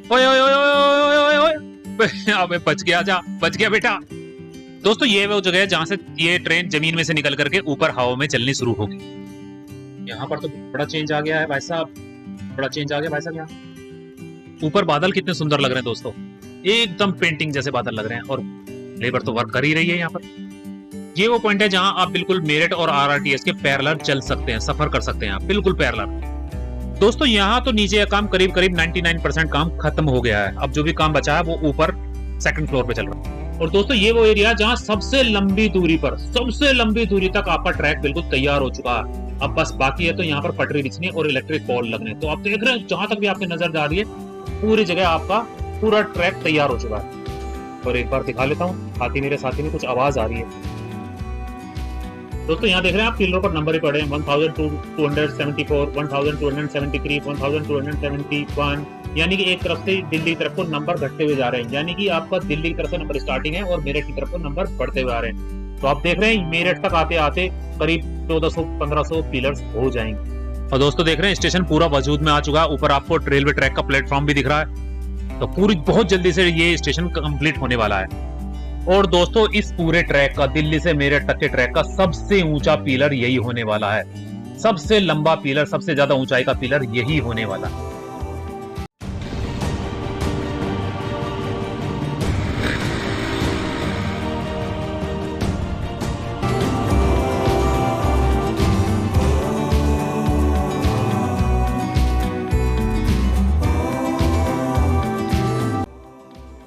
ओए ओए ओए ओए ओए ओए ओए अबे बच गया, जा बच गया बेटा। दोस्तों ये वो जगह है जहां से ये ट्रेन जमीन में से निकल करके ऊपर हवा में चलनी शुरू होगी। यहाँ पर तो बड़ा चेंज आ गया है भाई साहब, बड़ा चेंज आ गया भाई साहब। यहाँ ऊपर बादल कितने सुंदर लग रहे हैं दोस्तों, एकदम पेंटिंग जैसे बादल लग रहे हैं। और लेबर तो वर्क कर ही रही है यहाँ पर। ये वो पॉइंट है जहां आप बिल्कुल मेरठ और आरआरटीएस के पैरेलल चल सकते हैं, सफर कर सकते हैं आप बिल्कुल पैरेलल। दोस्तों यहाँ तो नीचे का काम करीब करीब 99% काम खत्म हो गया है। अब जो भी काम बचा है वो ऊपर सेकंड फ्लोर पे चल रहा है। और दोस्तों ये वो एरिया जहाँ सबसे लंबी दूरी तक आपका ट्रैक बिल्कुल तैयार हो चुका है। अब बस बाकी है तो यहाँ पर पटरी बिछनी और इलेक्ट्रिक पोल लगने। तो आप देख रहे हैं जहां तक भी आपकी नजर जा रही है पूरी जगह आपका पूरा ट्रैक तैयार हो चुका है। और एक बार दिखा लेता हूँ, हाथी मेरे साथी में कुछ आवाज आ रही है। दोस्तों यहाँ देख रहे हैं आप पिलरों पर नंबर ही पड़े हैं 1274, 1273, 1271, यानी कि एक तरफ से दिल्ली की तरफ को नंबर घटते हुए जा रहे हैं। यानी कि आपका दिल्ली की तरफ से नंबर स्टार्टिंग है और मेरठ की तरफ को नंबर बढ़ते हुए आ रहे हैं। तो आप देख रहे हैं मेरठ तक आते आते करीब 1400-1500 पिलर्स हो जाएंगे। और दोस्तों देख रहे हैं स्टेशन पूरा वजूद में आ चुका है। ऊपर आपको रेलवे ट्रैक का प्लेटफॉर्म भी दिख रहा है। तो पूरी बहुत जल्दी से ये स्टेशन कंप्लीट होने वाला है। और दोस्तों इस पूरे ट्रैक का, दिल्ली से मेरठ तक के ट्रैक का सबसे ऊंचा पिलर यही होने वाला है। सबसे लंबा पिलर, सबसे ज्यादा ऊंचाई का पिलर यही होने वाला है।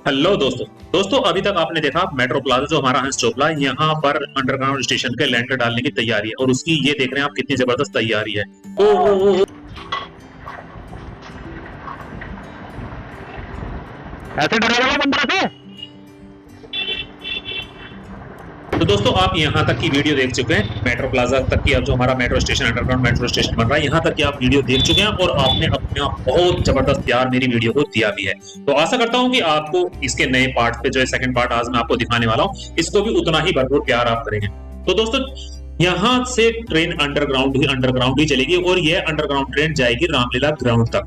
हेलो दोस्तों अभी तक आपने देखा मेट्रो प्लाजा जो हमारा हंस चोपड़ा, यहाँ पर अंडरग्राउंड स्टेशन के लैंटर डालने की तैयारी है। और उसकी ये देख रहे हैं आप कितनी जबरदस्त तैयारी है। ओ ऐसे डरेगा बंदा से। तो दोस्तों आप यहाँ तक की वीडियो देख चुके हैं, मेट्रो प्लाजा तक की, अब जो हमारा metro station, underground metro station बन रहा है, यहाँ तक की आप वीडियो देख चुके हैं। और आपने अपना बहुत जबरदस्त प्यार मेरी वीडियो को दिया भी है। तो आशा करता हूँ कि आपको इसके नए पार्ट पे, जो है सेकंड पार्ट आज मैं आपको दिखाने वाला हूँ, इसको भी उतना ही भरपूर प्यार आप करेंगे। तो दोस्तों यहाँ से ट्रेन अंडरग्राउंड ही चलेगी और ये अंडरग्राउंड ट्रेन जाएगी रामलीला ग्राउंड तक।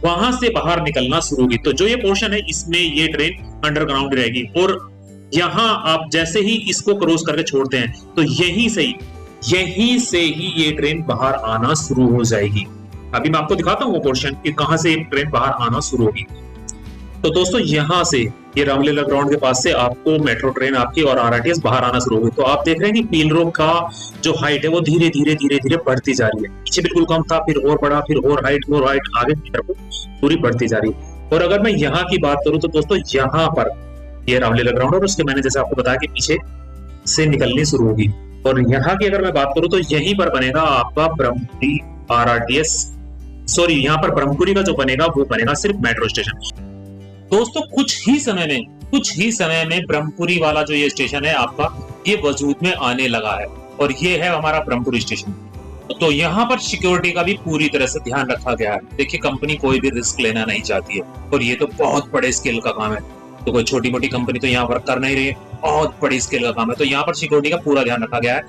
वहां से बाहर निकलना शुरू होगी। तो जो ये पोर्शन है इसमें ये ट्रेन अंडरग्राउंड रहेगी। और यहाँ आप जैसे ही इसको क्रॉस करके छोड़ते हैं तो यहीं से ही ये ट्रेन बाहर आना शुरू हो जाएगी। अभी मैं आपको दिखाता हूँ वो पोर्शन कि कहां से ट्रेन बाहर आना शुरू होगी। तो दोस्तों यहाँ से ये रामलीला ग्राउंड के पास से आपको मेट्रो ट्रेन आपकी और आरआरटीएस बाहर आना शुरू होगी। तो आप देख रहे हैं कि पिलरों का जो हाइट है वो धीरे धीरे बढ़ती जा रही है। पीछे बिल्कुल कम था, फिर और बढ़ा, फिर और हाइट आगे की तरफ पूरी बढ़ती जा रही है। और अगर मैं यहाँ की बात करूं तो दोस्तों यहाँ पर ये रामलीला ग्राउंड और उसके मैंने जैसे आपको बताया कि पीछे से निकलनी शुरू होगी। और यहाँ की अगर मैं बात करूं तो यहीं पर बनेगा आपका ब्रह्मपुरी आरआरटीएस, सॉरी यहाँ पर ब्रह्मपुरी का जो बनेगा वो बनेगा सिर्फ मेट्रो स्टेशन। दोस्तों कुछ ही समय में ब्रह्मपुरी वाला जो ये स्टेशन है आपका, ये वजूद में आने लगा है। और ये है हमारा ब्रह्मपुरी स्टेशन। तो यहाँ पर सिक्योरिटी का भी पूरी तरह से ध्यान रखा गया है। देखिए कंपनी कोई भी रिस्क लेना नहीं चाहती है और ये तो बहुत बड़े स्केल का काम है। तो कोई छोटी मोटी कंपनी तो यहाँ वर्क कर नहीं रही है, बहुत बड़ी स्केल का काम है। तो यहाँ पर सिक्योरिटी का पूरा ध्यान रखा गया है,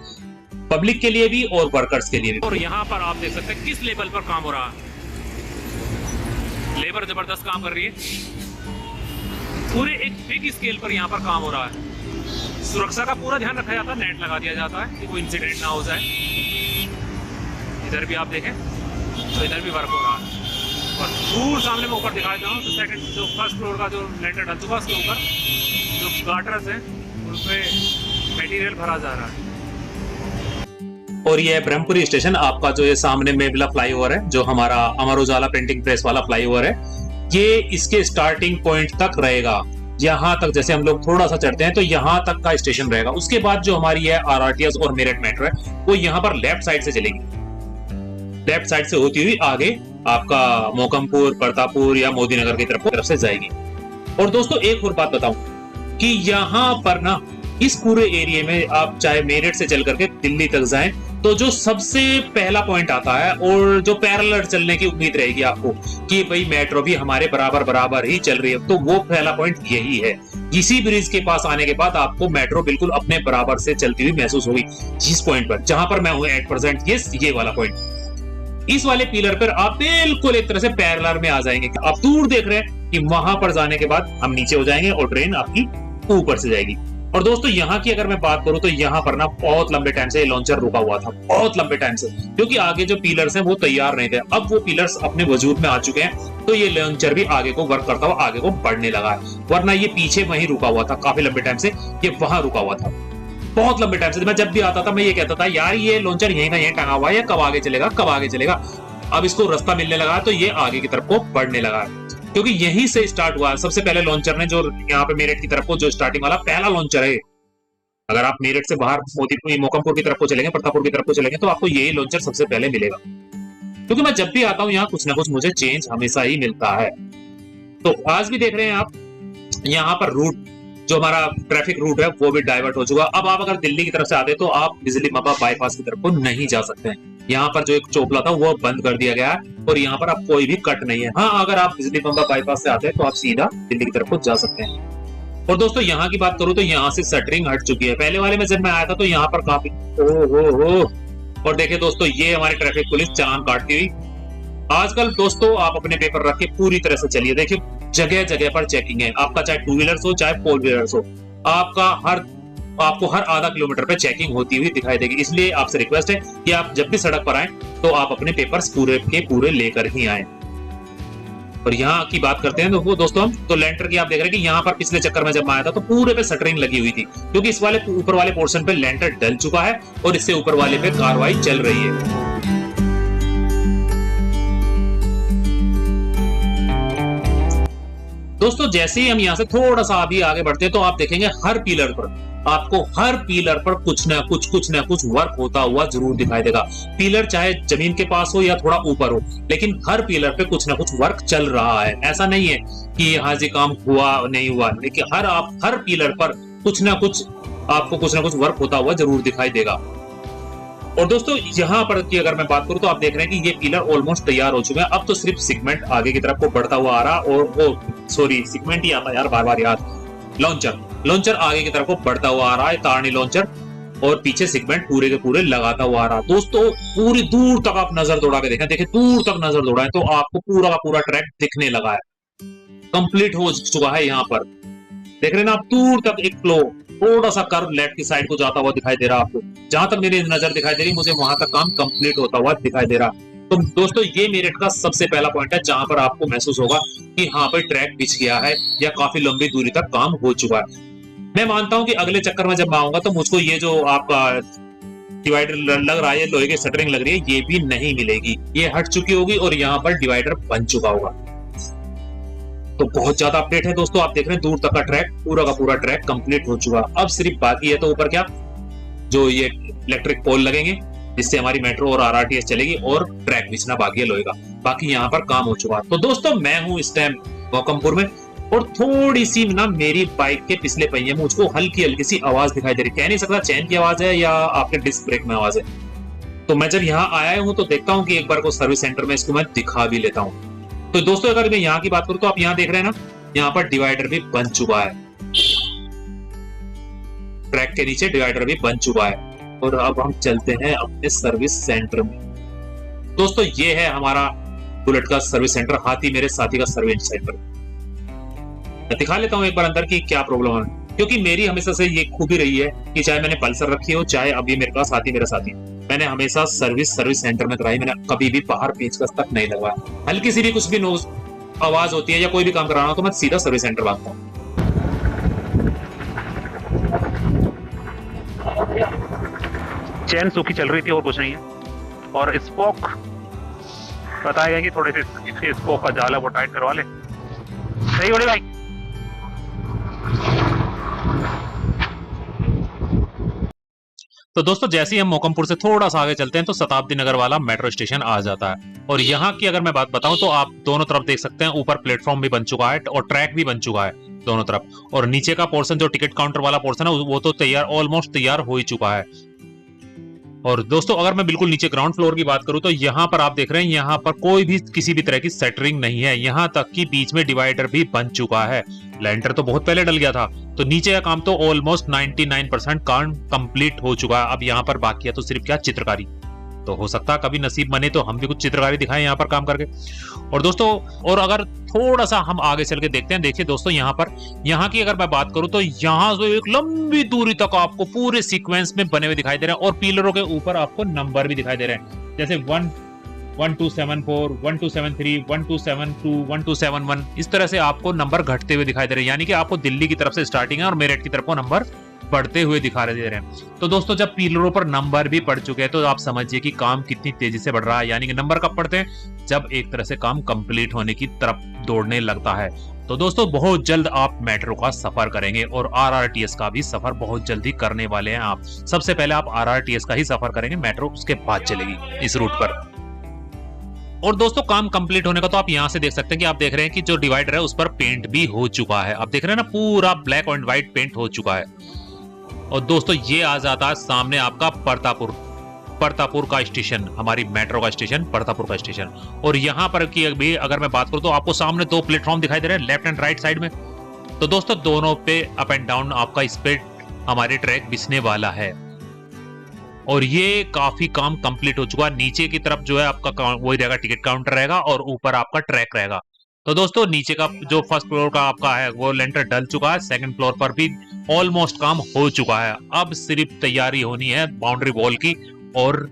पब्लिक के लिए भी और वर्कर्स के लिए भी। और यहाँ पर आप देख सकते हैं किस लेवल पर काम हो रहा है। लेबर जबरदस्त काम कर रही है, पूरे एक बिग स्केल पर यहाँ पर काम हो रहा है। सुरक्षा का पूरा ध्यान रखा जाता है, नेट लगा दिया जाता है कि कोई इंसिडेंट ना हो जाए। इधर भी आप देखें तो इधर भी वर्क हो रहा है। और दूर सामने में ऊपर दिखाई देता हूँ तो सेकंड जो फर्स्ट फ्लोर का जो लेंटर डल चुका उसके ऊपर जो गार्डर्स हैं उन पे मटेरियल भरा जा रहा है। और ये ब्रह्मपुरी स्टेशन आपका जो ये सामने मेबला फ्लाईओवर है, जो हमारा अमर उजाला प्रिंटिंग प्रेस वाला फ्लाईओवर है, ये इसके स्टार्टिंग पॉइंट तक रहेगा। यहाँ तक जैसे हम लोग थोड़ा सा चढ़ते हैं तो यहाँ तक का स्टेशन रहेगा। उसके बाद जो हमारी है आरआरटीएस और मेरठ मेट्रो है वो यहाँ पर लेफ्ट साइड से चलेगी, लेफ्ट साइड से होती हुई आगे आपका मोकमपुर, प्रतापपुर या मोदी नगर की तरफ से जाएगी। और दोस्तों एक और बात बताऊं कि यहाँ पर ना इस पूरे एरिया में आप चाहे मेरठ से चल करके दिल्ली तक जाएं तो जो सबसे पहला पॉइंट आता है और जो पैरेलल चलने की उम्मीद रहेगी आपको कि भाई मेट्रो भी हमारे बराबर ही चल रही है, तो वो पहला पॉइंट यही है। इसी ब्रिज के पास आने के बाद आपको मेट्रो बिल्कुल अपने बराबर से चलती हुई महसूस होगी। जिस पॉइंट पर जहां पर मैं हूं एट प्रेजेंट, ये वाला पॉइंट, इस वाले पिलर पर आप बिल्कुल एक तरह से पैरेलल में आ जाएंगे। आप दूर देख रहे हैं कि वहां पर जाने के बाद हम नीचे हो जाएंगे और ट्रेन आपकी ऊपर से जाएगी। और दोस्तों यहाँ की अगर मैं बात करूं तो यहाँ पर ना बहुत लंबे टाइम से लॉन्चर रुका हुआ था, बहुत लंबे टाइम से, क्योंकि आगे जो पिलर्स हैं वो तैयार नहीं थे। अब वो पिलर्स अपने वजूद में आ चुके हैं, तो ये लॉन्चर भी आगे को वर्क करता हुआ आगे को बढ़ने लगा है। वरना ये पीछे वहीं रुका हुआ था काफी लंबे टाइम से, ये वहां रुका हुआ था बहुत लंबे टाइम से। मैं जब भी आता था मैं ये कहता था यार ये लॉन्चर यहीं ना यहीं टंगा हुआ है, कब आगे चलेगा कब आगे चलेगा। अब इसको रास्ता मिलने लगा तो ये आगे की तरफ को बढ़ने लगा, क्योंकि यहीं से स्टार्ट हुआ। सबसे पहले लॉन्चर ने जो यहाँ पे मेरठ की तरफ को जो स्टार्टिंग वाला पहला लॉन्चर है, अगर आप मेरठ से बाहर मोकमपुर की तरफ को चलेंगे, प्रतापपुर की तरफ को चलेंगे, तो आपको यही लॉन्चर सबसे पहले मिलेगा। क्योंकि मैं जब भी आता हूँ यहाँ कुछ ना कुछ मुझे चेंज हमेशा ही मिलता है। तो आज भी देख रहे हैं आप यहाँ पर रूट जो हमारा ट्रैफिक रूट है वो भी डाइवर्ट हो चुका। अब आप अगर दिल्ली की तरफ से आते तो आप बिजली मपा बाईपास की तरफ को नहीं जा सकते हैं। यहाँ पर जो एक चोपला था वो बंद कर दिया गया है और यहाँ पर अब कोई भी कट नहीं है। हाँ, अगर आप बिजली मपा बाईपास से आते हैं तो आप सीधा दिल्ली की तरफ को जा सकते हैं। और दोस्तों यहाँ की बात करूं तो यहाँ से शटरिंग हट चुकी है। पहले वाले में जब मैं आया था तो यहाँ पर काफी और देखिए दोस्तों ये हमारी ट्रैफिक पुलिस चालान काटती हुई। आजकल दोस्तों आप अपने पेपर रख के पूरी तरह से चलिए, देखिए जगह जगह पर चेकिंग है। आपका चाहे टू व्हीलर्स हो चाहे फोर व्हीलर्स हो, आपको हर आधा किलोमीटर पे चेकिंग होती हुई दिखाई देगी। इसलिए आपसे रिक्वेस्ट है कि आप जब भी सड़क पर आए तो आप अपने पेपर्स पूरे के पूरे लेकर ही आए। और यहाँ की बात करते हैं तो दोस्तों हम तो लेंटर की आप देख रहे हैं कि यहाँ पर पिछले चक्कर में जब मैं आया था तो पूरे पे शटरिंग लगी हुई थी, क्योंकि इस वाले ऊपर वाले पोर्शन पे लेंटर डल चुका है और इससे ऊपर वाले पे कार्रवाई चल रही है। दोस्तों जैसे ही हम यहाँ से थोड़ा सा अभी आगे बढ़ते हैं तो आप देखेंगे हर पिलर पर कुछ ना कुछ वर्क होता हुआ जरूर दिखाई देगा। पिलर चाहे जमीन के पास हो या थोड़ा ऊपर हो, लेकिन हर पिलर पे कुछ ना कुछ वर्क चल रहा है। ऐसा नहीं है कि यहाँ से काम हुआ नहीं हुआ, लेकिन हर पिलर पर कुछ ना कुछ वर्क होता हुआ जरूर दिखाई देगा। और दोस्तों यहाँ पर की अगर मैं बात करूं तो आप देख रहे हैं कि ये पिलर ऑलमोस्ट तैयार हो चुके हैं। अब तो सिर्फ सेगमेंट आगे की तरफ को बढ़ता हुआ आ रहा, और सेगमेंट ही आता यार बार याद, लॉन्चर आगे की तरफ को बढ़ता हुआ आ रहा है, तारणी लॉन्चर, और पीछे सेगमेंट पूरे के पूरे लगाता हुआ आ रहा है। दोस्तों पूरी दूर तक आप नजर दौड़ा के देखें, देखिए दूर तक नजर दौड़ाएं तो आपको पूरा का पूरा ट्रैक दिखने लगा है, कंप्लीट हो चुका है। यहाँ पर देख रहे हैं ना आप, दूर तक एक फ्लो थोड़ा सा कर्व लेफ्ट की साइड को जाता हुआ दिखाई दे रहा है आपको। जहां तक मेरी नजर दिखाई दे रही मुझे वहां तक काम कंप्लीट होता हुआ दिखाई दे रहा। तो दोस्तों ये मेरठ का सबसे पहला पॉइंट है जहां पर आपको महसूस होगा कि हाँ पर ट्रैक बिछ गया है या काफी लंबी दूरी तक काम हो चुका है। मैं मानता हूं कि अगले चक्कर में जब मैं आऊंगा तो मुझको ये जो आपका डिवाइडर लग रहा है, लोहे की शटरिंग लग रही है, ये भी नहीं मिलेगी, ये हट चुकी होगी और यहाँ पर डिवाइडर बन चुका होगा। तो बहुत ज्यादा अपडेट है दोस्तों। आप देख रहे हैं दूर तक का ट्रैक, पूरा का पूरा ट्रैक कंप्लीट हो चुका। अब सिर्फ बाकी है तो ऊपर क्या, जो ये इलेक्ट्रिक पोल लगेंगे जिससे हमारी मेट्रो और आरआरटीएस चलेगी, और ट्रैक बिछना बाकी है लोहे का। बाकी यहाँ पर काम हो चुका। तो दोस्तों मैं हूँ इस टाइम मोकमपुर में, और थोड़ी सी ना मेरी बाइक के पिछले पहिए में मुझको हल्की हल्की सी आवाज दिखाई दे रही। कह नहीं सकता चैन की आवाज है या आपके डिस्क ब्रेक में आवाज है। तो मैं जब यहाँ आया हूँ तो देखता हूँ कि एक बार को सर्विस सेंटर में इसको मैं दिखा भी लेता हूँ। तो दोस्तों अगर मैं यहाँ की बात करूं तो आप यहाँ देख रहे हैं ना, यहाँ पर डिवाइडर भी बन चुका है, ट्रैक के नीचे डिवाइडर भी बन चुका है। और अब हम चलते हैं अपने सर्विस सेंटर में। दोस्तों ये है हमारा बुलेट का सर्विस सेंटर, हाथी मेरे साथी का सर्विस सेंटर। मैं दिखा लेता हूँ एक बार अंदर की क्या प्रॉब्लम है, क्योंकि मेरी हमेशा से ये खूबी रही है कि चाहे मैंने पल्सर रखी हो चाहे अभी मेरे पास हाथी मेरा साथी, मैंने हमेशा सर्विस सेंटर में कराई। मैंने कभी भी बाहर पेचकस तक नहीं लगवाया। हल्की सी भी कुछ भी नोज आवाज होती है या कोई भी काम कराना हो तो मैं सीधा सर्विस सेंटर भागता हूँ। चैन सूखी चल रही थी और कुछ नहीं है, और स्पोक बताया गया कि थोड़े से स्पोक का जाल है वो टाइट करवा ले। सही बड़े भाई। तो दोस्तों जैसे ही हम मोकमपुर से थोड़ा सा आगे चलते हैं तो शताब्दी नगर वाला मेट्रो स्टेशन आ जाता है। और यहाँ की अगर मैं बात बताऊं तो आप दोनों तरफ देख सकते हैं, ऊपर प्लेटफॉर्म भी बन चुका है और ट्रैक भी बन चुका है दोनों तरफ, और नीचे का पोर्शन जो टिकट काउंटर वाला पोर्शन है वो तो तैयार, ऑलमोस्ट तैयार हो ही चुका है। और दोस्तों अगर मैं बिल्कुल नीचे ग्राउंड फ्लोर की बात करूं तो यहाँ पर आप देख रहे हैं, यहाँ पर कोई भी किसी भी तरह की सेटरिंग नहीं है। यहाँ तक कि बीच में डिवाइडर भी बन चुका है। लेंटर तो बहुत पहले डल गया था, तो नीचे का काम तो ऑलमोस्ट 99% काम कंप्लीट हो चुका है। अब यहाँ पर बाकी है तो सिर्फ क्या, चित्रकारी। तो हो सकता है कभी नसीब बने तो हम भी कुछ चित्रकारी दिखाएं यहाँ पर काम करके। और दोस्तों, और अगर थोड़ा सा हम आगे चल के देखते हैं, देखिए दोस्तों यहाँ पर, यहाँ की अगर मैं बात करूं तो यहाँ से एक लंबी दूरी तक आपको पूरे सीक्वेंस में बने हुए दिखाई दे रहे हैं और पिलरों के ऊपर आपको नंबर भी दिखाई दे रहे हैं, जैसे 1274, 1273, 1272, 1271, इस तरह से आपको नंबर घटते हुए दिखाई दे रहे हैं। यानी कि आपको दिल्ली की तरफ से स्टार्टिंग है और मेरठ की तरफ को नंबर बढ़ते हुए दिखा दे रहे हैं। तो दोस्तों, जब पिलरों पर नंबर भी पड़ चुके हैं तो आप समझिए कि काम कितनी तेजी से बढ़ रहा है। यानी कि नंबर कब पड़ते हैं? जब एक तरह से काम कंप्लीट होने की तरफ दौड़ने लगता है। तो दोस्तों, बहुत जल्द आप मेट्रो का सफर करेंगे और आरआरटीएस का भी सफर बहुत जल्दी करने वाले हैं आप। सबसे पहले आप आरआरटीएस का ही सफर करेंगे, मेट्रो उसके बाद चलेगी इस रूट पर। और दोस्तों, काम कंप्लीट होने का तो आप यहां से देख सकते हैं कि आप देख रहे हैं कि जो डिवाइडर है उस पर पेंट भी हो चुका है। आप देख रहे हैं ना, पूरा ब्लैक एंड व्हाइट पेंट हो चुका है। और दोस्तों, ये आ जाता है सामने आपका परतापुर का स्टेशन, हमारी मेट्रो का स्टेशन, परतापुर का स्टेशन। और यहाँ पर की भी अगर मैं बात करूं तो आपको सामने 2 प्लेटफॉर्म दिखाई दे रहे हैं, लेफ्ट एंड राइट साइड में। तो दोस्तों, दोनों पे अप एंड डाउन आपका इस पे हमारे ट्रैक बिछने वाला है और ये काफी काम कंप्लीट हो चुका है। नीचे की तरफ जो है आपका वही रहेगा, टिकट काउंटर रहेगा और ऊपर आपका ट्रैक रहेगा। तो दोस्तों, नीचे का जो फर्स्ट फ्लोर का आपका है वो लेंटर डल चुका है, सेकंड फ्लोर पर भी ऑलमोस्ट काम हो चुका है। अब सिर्फ तैयारी होनी है बाउंड्री वॉल की और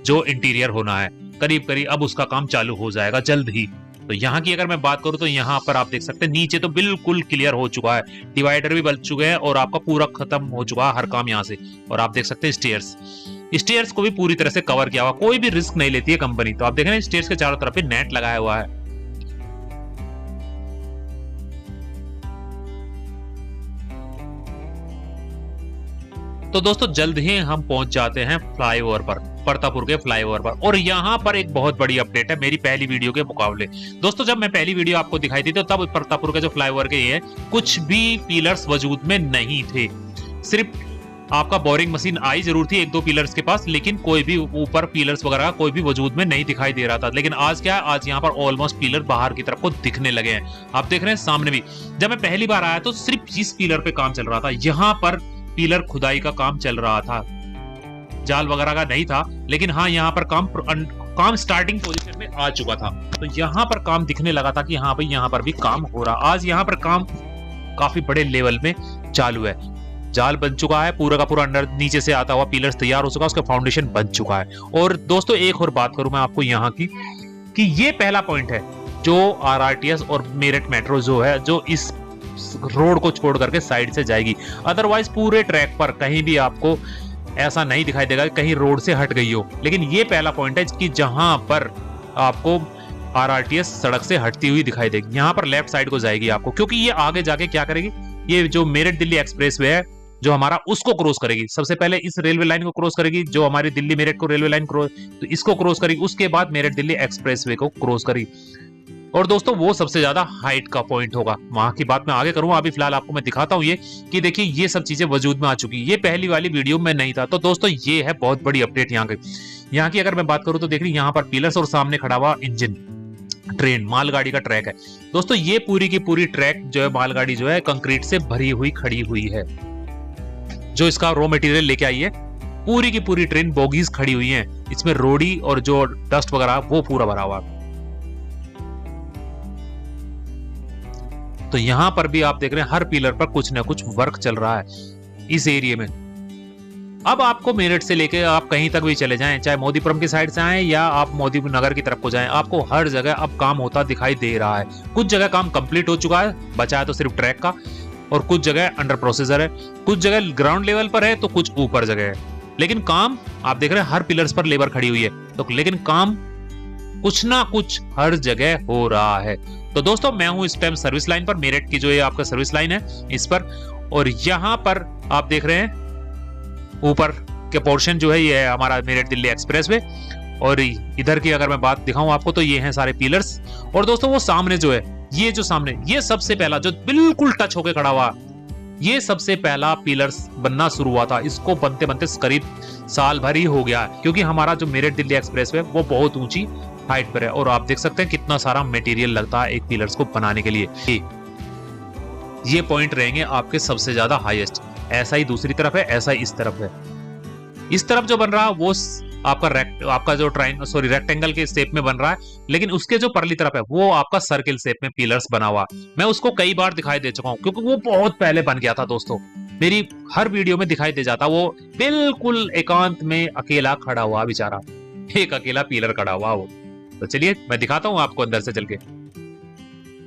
जो इंटीरियर होना है, करीब करीब अब उसका काम चालू हो जाएगा जल्द ही। तो यहाँ की अगर मैं बात करूं तो यहाँ पर आप देख सकते हैं नीचे तो बिल्कुल क्लियर हो चुका है, डिवाइडर भी बन चुके हैं और आपका पूरा खत्म हो चुका है हर काम यहाँ से। और आप देख सकते हैं स्टेयर्स को भी पूरी तरह से कवर किया हुआ, कोई भी रिस्क नहीं लेती है कंपनी। तो आप देख रहे हैं स्टेयर्स के चारों तरफ नेट लगाया हुआ है। तो दोस्तों, जल्द ही हम पहुंच जाते हैं फ्लाईओवर पर, परतापुर के फ्लाईओवर पर। और यहाँ पर एक बहुत बड़ी अपडेट है मेरी पहली वीडियो के मुकाबले। दोस्तों, जब मैं पहली वीडियो आपको दिखाई थी तो तब परतापुर के जो फ्लाईओवर के ये कुछ भी पिलर्स वजूद में नहीं थे। सिर्फ आपका बोरिंग मशीन आई जरूर थी 1-2 पिलर्स के पास, लेकिन कोई भी ऊपर पिलर्स वगैरह कोई भी वजूद में नहीं दिखाई दे रहा था। लेकिन आज क्या है, आज यहाँ पर ऑलमोस्ट पिलर बाहर की तरफ को दिखने लगे हैं। आप देख रहे हैं सामने भी। जब मैं पहली बार आया तो सिर्फ इस पिलर पे काम चल रहा था, यहाँ पर पिलर खुदाई का काम चल रहा था, जाल वगैरह का नहीं था। लेकिन हाँ, यहाँ पर काम स्टार्टिंग पोजीशन में आ चुका था। तो यहाँ पर काम दिखने लगा था कि हाँ भाई, यहाँ पर भी काम हो रहा। आज यहाँ पर काम काफी बड़े लेवल में चालू है। जाल बन चुका है पूरा का पूरा, अंडर नीचे से आता हुआ पिलर्स तैयार हो चुका है, उसका फाउंडेशन बन चुका है। और दोस्तों, एक और बात करूं मैं आपको यहाँ की कि ये पहला पॉइंट है जो आरआरटीएस और मेरठ मेट्रो जो है, जो इस रोड को छोड़ करके साइड से जाएगी। अदरवाइज पूरे ट्रैक पर कहीं भी आपको ऐसा नहीं दिखाई देगा कि कहीं रोड से हट गई हो। लेकिन ये पहला पॉइंट है कि जहां पर आपको आरआरटीएस सड़क से हटती हुई दिखाई देगी। यहाँ पर लेफ्ट साइड को जाएगी आपको, क्योंकि ये आगे जाके क्या करेगी, ये जो मेरठ दिल्ली एक्सप्रेसवे है जो हमारा, उसको क्रॉस करेगी। सबसे पहले इस रेलवे लाइन को क्रॉस करेगी जो हमारी दिल्ली मेरठ को रेलवे लाइन क्रॉस, तो इसको क्रॉस करेगी। उसके बाद मेरठ दिल्ली एक्सप्रेसवे को क्रॉस करेगी। और दोस्तों, वो सबसे ज्यादा हाइट का पॉइंट होगा। वहां की बात मैं आगे करूंगा, अभी फिलहाल आपको मैं दिखाता हूं ये कि देखिए ये सब चीजें वजूद में आ चुकी। ये पहली वाली वीडियो में नहीं था। तो दोस्तों, ये है बहुत बड़ी अपडेट यहाँ की अगर मैं बात करूं तो देखिए यहाँ पर पिलर्स और सामने खड़ा हुआ इंजन, ट्रेन, मालगाड़ी का ट्रैक है। दोस्तों, ये पूरी की पूरी ट्रैक जो है, मालगाड़ी जो है कंक्रीट से भरी हुई खड़ी हुई है। जो इसका रॉ मटेरियल लेके आई है, पूरी की पूरी ट्रेन बोगीज खड़ी हुई है, इसमें रोडी और जो डस्ट वगैरह वो पूरा भरा हुआ। तो यहां पर भी आप देख रहे हैं हर पिलर पर कुछ ना कुछ वर्क चल रहा है इस एरिया में। अब आपको मेरठ से लेके आप कहीं तक भी चले जाएं, चाहे मोदीपुरम की साइड से आए या आप मोदी नगर की तरफ को जाएं, आपको हर जगह अब काम होता दिखाई दे रहा है। कुछ जगह काम कंप्लीट हो चुका है, बचा है तो सिर्फ ट्रैक का, और कुछ जगह अंडर प्रोसेसर है, कुछ जगह ग्राउंड लेवल पर है तो कुछ ऊपर जगह है। लेकिन काम आप देख रहे हैं हर पिलर्स पर लेबर खड़ी हुई है, तो लेकिन काम कुछ ना कुछ हर जगह हो रहा है। तो दोस्तों, मैं हूं इस टाइम सर्विस लाइन पर, मेरठ की जो ये आपका सर्विस लाइन है इस पर, और यहां पर आप देख रहे हैं ऊपर के पोर्शन जो है ये है हमारा मेरठ दिल्ली एक्सप्रेसवे। और इधर की अगर मैं बात दिखाऊं आपको तो ये हैं सारे पिलर्स। और दोस्तों, वो सामने जो है, ये जो सामने, ये सबसे पहला जो बिल्कुल टच होके खड़ा हुआ, ये सबसे पहला पिलर्स बनना शुरू हुआ था। इसको बनते बनते करीब साल भर ही हो गया है, क्योंकि हमारा जो मेरठ दिल्ली एक्सप्रेसवे वो बहुत ऊंची हाइट पर है। और आप देख सकते हैं कितना सारा मटेरियल लगता है एक पिलर्स को बनाने के लिए। ये पॉइंट रहेंगे आपके सबसे ज्यादा हाईएस्ट। ऐसा ही दूसरी तरफ है, ऐसा ही इस तरफ है। इस तरफ जो बन रहा वो आपका जो रेक्टेंगल के शेप में बन रहा है, लेकिन उसके जो परली तरफ है वो आपका सर्किल शेप में पिलर्स बना हुआ। मैं उसको कई बार दिखाई दे चुका हूँ, क्योंकि वो बहुत पहले बन गया था दोस्तों, मेरी हर वीडियो में दिखाई दे जाता। वो बिल्कुल एकांत में अकेला खड़ा हुआ बेचारा, एक अकेला पिलर खड़ा हुआ वो। तो चलिए मैं दिखाता हूँ आपको अंदर से चल के।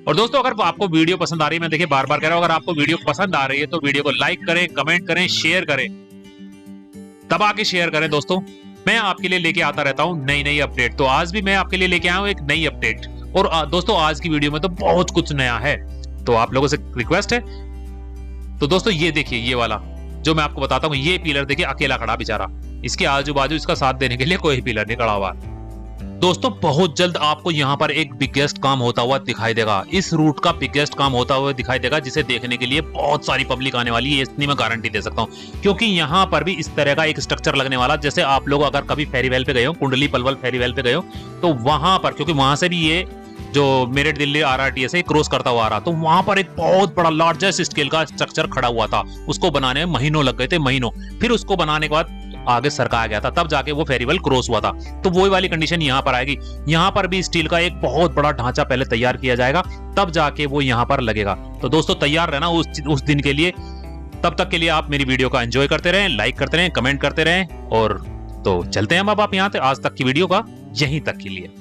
और दोस्तों अगर आपको वीडियो पसंद आ रही है, मैं देखिए बार बार कह रहा हूं, अगर आपको वीडियो पसंद आ रही है तो वीडियो को लाइक करें, कमेंट करें, शेयर करें, दबा के शेयर करें। दोस्तों मैं आपके लिए लेके आता रहता हूं नई नई अपडेट, तो आज भी मैं आपके लिए लेके आया हूं एक नई अपडेट। और दोस्तों आज की वीडियो में तो बहुत कुछ नया है, तो आप लोगों से रिक्वेस्ट है। तो दोस्तों ये देखिए, ये वाला जो मैं आपको बताता हूँ, ये पिलर देखिए अकेला खड़ा बेचारा, इसके आजू बाजू इसका साथ देने के लिए कोई पिलर नहीं खड़ा हुआ। दोस्तों बहुत जल्द आपको यहाँ पर एक बिगेस्ट काम होता हुआ दिखाई देगा, इस रूट का बिगेस्ट काम होता हुआ दिखाई देगा, जिसे देखने के लिए बहुत सारी पब्लिक आने वाली है, इतनी मैं गारंटी दे सकता हूँ। क्योंकि यहाँ पर भी इस तरह का एक स्ट्रक्चर लगने वाला, जैसे आप लोग अगर कभी फेरीवेल पे गए हो, कुंडली पलवल फेरीवेल पे गए हो, तो वहां पर, क्योंकि वहां से भी ये जो मेरठ दिल्ली RRTS से क्रॉस करता हुआ आ रहा, तो वहां पर एक बहुत बड़ा लार्जेस्ट स्केल का स्ट्रक्चर खड़ा हुआ था, उसको बनाने में महीनों लग गए थे, महीनों। फिर उसको बनाने के बाद आगे सरकाया गया था, तब जाके वो फेरीवेल क्रॉस हुआ था। तो वही वाली कंडीशन यहाँ पर आएगी, यहाँ पर भी स्टील का एक बहुत बड़ा ढांचा पहले तैयार किया जाएगा, तब जाके वो यहाँ पर लगेगा। तो दोस्तों तैयार रहना उस दिन के लिए। तब तक के लिए आप मेरी वीडियो का एंजॉय करते रहें, लाइक करते रहें, कमेंट करते रहें। और तो चलते हैं अब आप यहाँ से आज तक की वीडियो का यहीं तक के लिए।